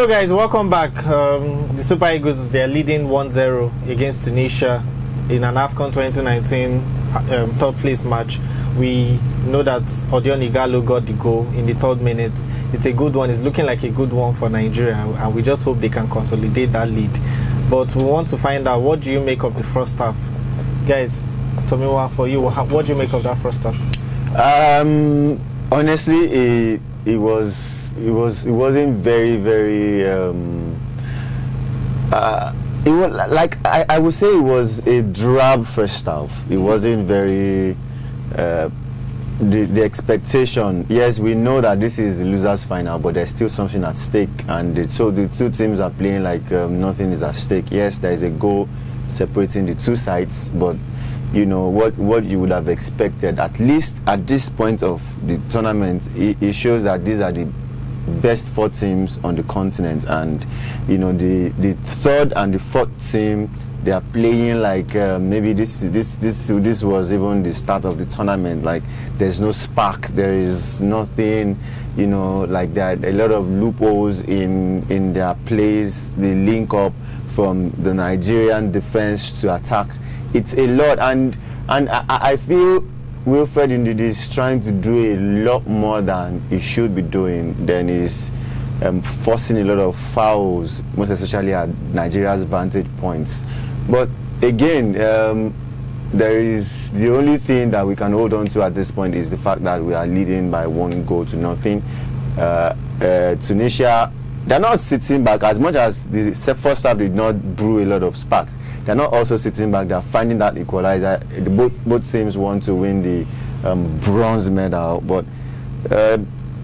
Hello guys, welcome back. The Super Eagles, they're leading 1-0 against Tunisia in an AFCON 2019 third place match. We know that Odion Ighalo got the goal in the 3rd minute. It's a good one. It's looking like a good one for Nigeria, and we just hope they can consolidate that lead. But we want to find out, what do you make of the first half? Guys, Tomiwa, for you, what do you make of that first half? Honestly, it wasn't very it was like I would say it was a drab first half. It wasn't very the expectation. Yes, we know that this is the losers final, but there's still something at stake, and the two teams are playing like nothing is at stake. Yes, there is a goal separating the two sides, but you know what you would have expected, at least at this point of the tournament, it shows that these are the best 4 teams on the continent, and you know the 3rd and the 4th team, they are playing like maybe this was even the start of the tournament. Like there's no spark, there is nothing, you know, like there are a lot of loopholes in their plays. They link up from the Nigerian defense to attack. It's a lot, and I feel Wilfred Ndidi is trying to do a lot more than he should be doing. Then he's forcing a lot of fouls, most especially at Nigeria's vantage points. But again, there is the only thing that we can hold on to at this point is the fact that we are leading by 1-0. Tunisia, they're not sitting back. As much as the first half did not brew a lot of sparks, they're not also sitting back. They're finding that equalizer. Both teams want to win the bronze medal, but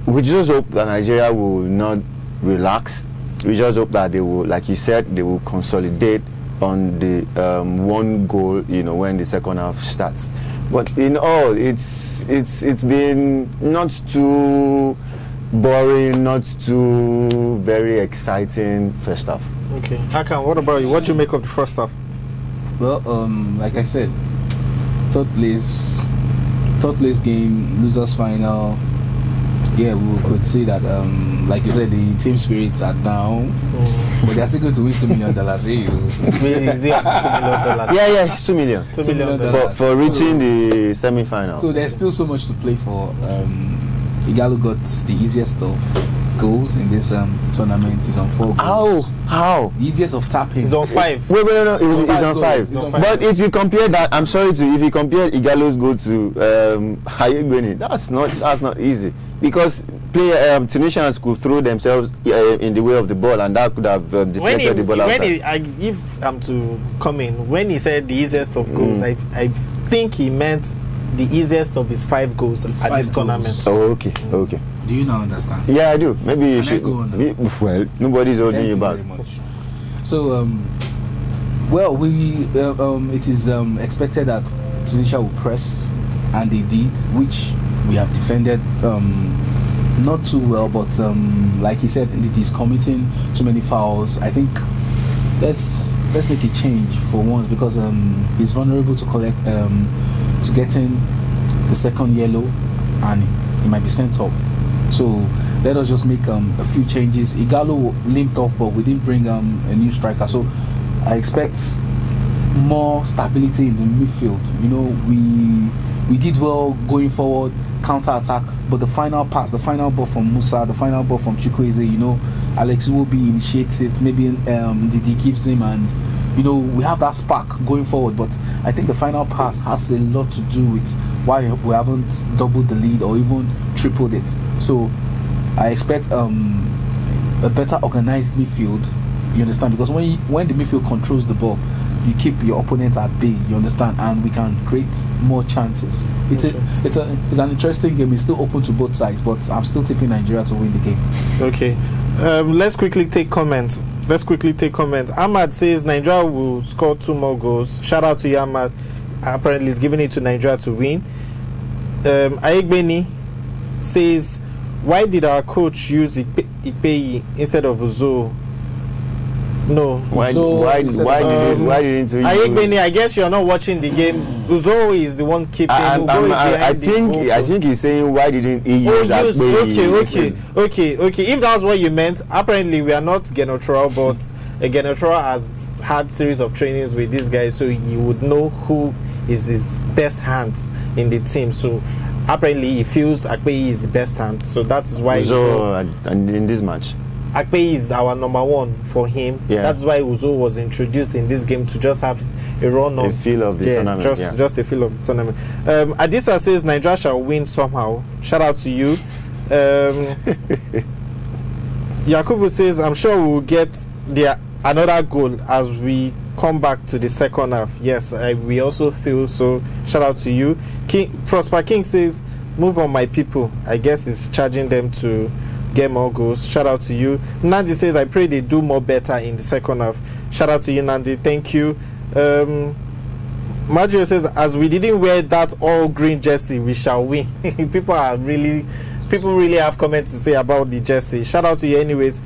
we just hope that Nigeria will not relax. We just hope that they will, like you said, they will consolidate on the 1 goal, you know, when the second half starts. But in all, it's been not too boring, not too very exciting first half. Okay, Hakan, what about you? What do you make of the first half? Well, like I said, third place game, losers final. Yeah, we could say that, like you said, the team spirits are down, but they're still going to win $2 million. Is it $2 million? Yeah, it's $2 million. $2 million for reaching the semi-final. So there's still so much to play for. Ighalo got the easiest of goals in this tournament. He's on 4 goals. How? The easiest of tapping. He's on 5. Wait, no, he's on 5. But if you compare that, I'm sorry if you compare Ighalo's goal to Ayegbeni, that's not easy, because Tunisians could throw themselves in the way of the ball, and that could have deflected the ball outside. If I'm to come in, when he said the easiest of goals, I think he meant the easiest of his 5 goals at this tournament. Oh, okay. Do you now understand? Yeah, I do. Maybe you should. Go on Well, nobody's holding you back. So, well, it is expected that Tunisia will press, and they did, which we have defended not too well. But like he said, it is committing too many fouls. I think let's make a change for once, because he's vulnerable to getting the second yellow, and he might be sent off. So let us just make a few changes. Ighalo limped off, but we didn't bring a new striker. So I expect more stability in the midfield. You know, we did well going forward, counter attack, but the final pass, the final ball from Musa, the final ball from Chukwueze, you know, Alex Iwobi initiates it. Maybe Didi gives him, and you know, we have that spark going forward. But I think the final pass has a lot to do with why we haven't doubled the lead or even tripled it. So I expect a better organized midfield, you understand, because when the midfield controls the ball, you keep your opponents at bay, you understand, and we can create more chances. It's an interesting game. It's still open to both sides, but I'm still tipping Nigeria to win the game. Okay, let's quickly take comments. Ahmad says Nigeria will score 2 more goals. Shout out to you, Ahmad. Apparently he's giving it to Nigeria to win. Ayegbeni says, why did our coach use Ipeyi instead of Uzo? No. Why So, didn't you Ayegbeni, use? I guess you're not watching the game. Uzo is the one keeping. Ugo is I behind the think goalpost. he's saying why didn't he Oh, use okay. If that's what you meant, apparently we are not Genotro, but Genotro has had series of trainings with these guys, so he would know who is his best hands in the team. So apparently he feels Akpeyi is the best hand, so that's why. So and in this match, Akpeyi is our number one for him. Yeah. That's why Uzo was introduced in this game to just have a run a of feel of the tournament. just a feel of the tournament. Adisa says Nigeria shall win somehow. Shout out to you. Yakubu says I'm sure we'll get another goal as we come back to the second half. Yes, we also feel so. Shout out to you. Prosper King says move on my people. I guess it's charging them to get more goals. Shout out to you. Nandi says I pray they do more better in the second half. Shout out to you, Nandi. Thank you. Mario says as we didn't wear that all green jersey, we shall win. People really have comments to say about the jersey. Shout out to you anyways.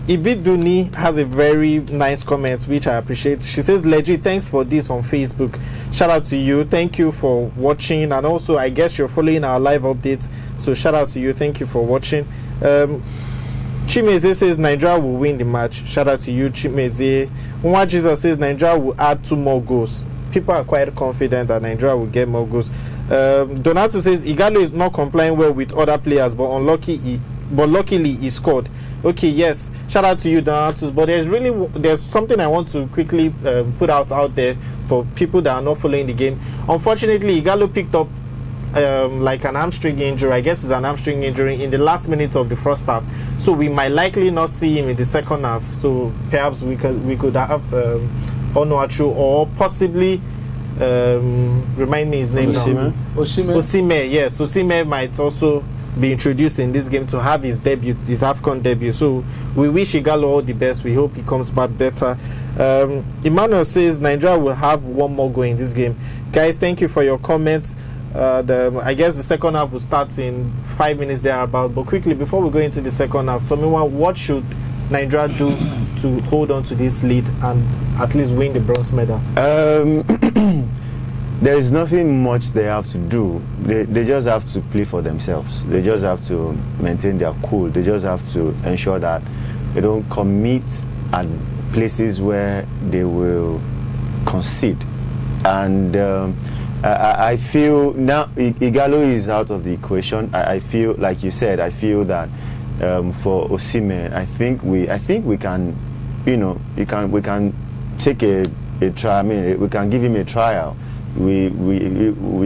Ibiduni has a very nice comment which I appreciate. She says legit thanks for this on Facebook. Shout out to you. Thank you for watching, and also I guess you're following our live updates, so shout out to you. Thank you for watching. Chimeze says Nigeria will win the match. Shout out to you, Chimeze. Nwa Jesus says Nigeria will add 2 more goals. People are quite confident that Nigeria will get more goals. Donato says Igalo is not complying well with other players, but luckily he scored. Okay, yes, shout out to you, Donatus. But there's something I want to quickly put out there for people that are not following the game. Unfortunately, Igalo picked up like an hamstring injury. I guess it's an hamstring injury in the last minute of the first half, so we might likely not see him in the second half. So perhaps we could have Onuachu or possibly remind me his name now. Osimhen. Yes, Osimhen might also be introduced in this game to have his debut, his AFCON debut. So we wish Igalo all the best. We hope he comes back better. Emmanuel says Nigeria will have 1 more goal in this game. Guys, thank you for your comments. I guess the second half will start in 5 minutes thereabout. But quickly, before we go into the second half, Tomiwa, what should Nigeria do to hold on to this lead and at least win the bronze medal? There is nothing much they have to do. They just have to play for themselves. They just have to maintain their cool. They just have to ensure that they don't commit at places where they will concede. And I feel now Igalo is out of the equation. I feel, like you said, I feel that for Osimhen, I think we can, we can take a try. I mean, we can give him a trial. We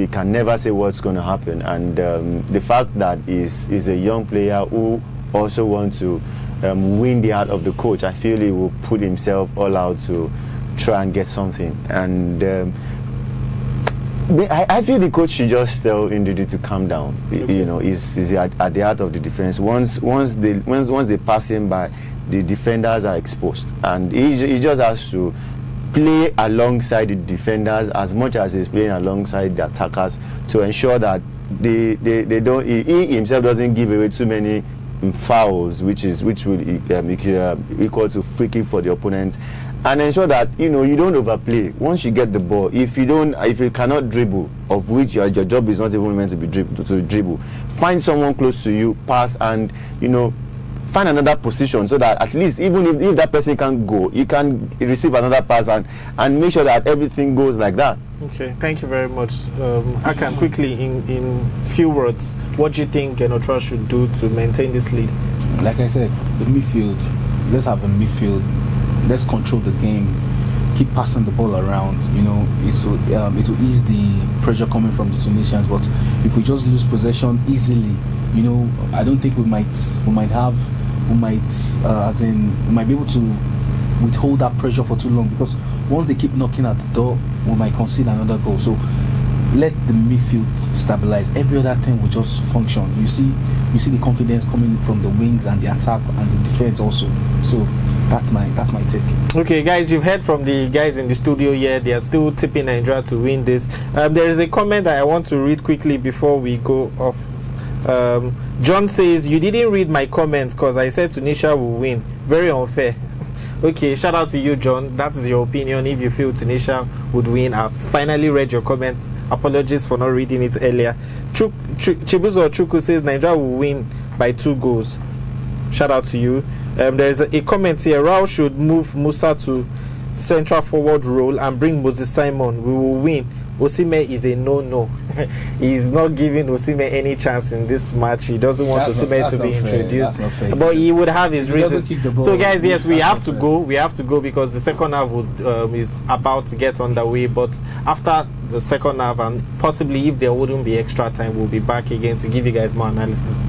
can never say what's going to happen, and the fact that is a young player who also wants to win the heart of the coach, I feel he will put himself all out to try and get something. And I feel the coach should just tell Ndidi to calm down. He's at the heart of the defense. Once they pass him by, the defenders are exposed, and he just has to play alongside the defenders as much as he's playing alongside the attackers to ensure that they don't, he himself doesn't give away too many fouls, which will equal to free kick for the opponent, and ensure that you don't overplay. Once you get the ball, if you cannot dribble, of which your job is not even meant to be dribble, find someone close to you, pass, and find another position so that at least even if that person can't go, you can receive another pass and make sure that everything goes like that. Okay, thank you very much. I can quickly, in few words, what do you think Genotro should do to maintain this lead? Like I said, the midfield. Let's have a midfield. Let's control the game. Keep passing the ball around. It will ease the pressure coming from the Tunisians. But if we just lose possession easily, I don't think we might be able to withhold that pressure for too long, because once they keep knocking at the door, we might concede another goal. So let the midfield stabilize. Every other thing will just function. You see the confidence coming from the wings and the attack and the defense also. So that's my take. Okay, guys, you've heard from the guys in the studio here. They are still tipping Nigeria to win this. There is a comment that I want to read quickly before we go off. John says, you didn't read my comments because I said Tunisia will win. Very unfair. Okay, shout out to you, John. That is your opinion. If you feel Tunisia would win, I've finally read your comments. Apologies for not reading it earlier. Chibuzo Chuku says Nigeria will win by 2 goals. Shout out to you. There is a comment here. Rao should move Musa to central forward role and bring Moses Simon. We will win. Osimhen is a no-no. He's not giving Osimhen any chance in this match. He doesn't want Osimhen to be introduced. But he would have his reasons. So guys, yes, we have to go. We have to go because the second half is about to get underway. But after the second half, and possibly if there wouldn't be extra time, we'll be back again to give you guys more analysis.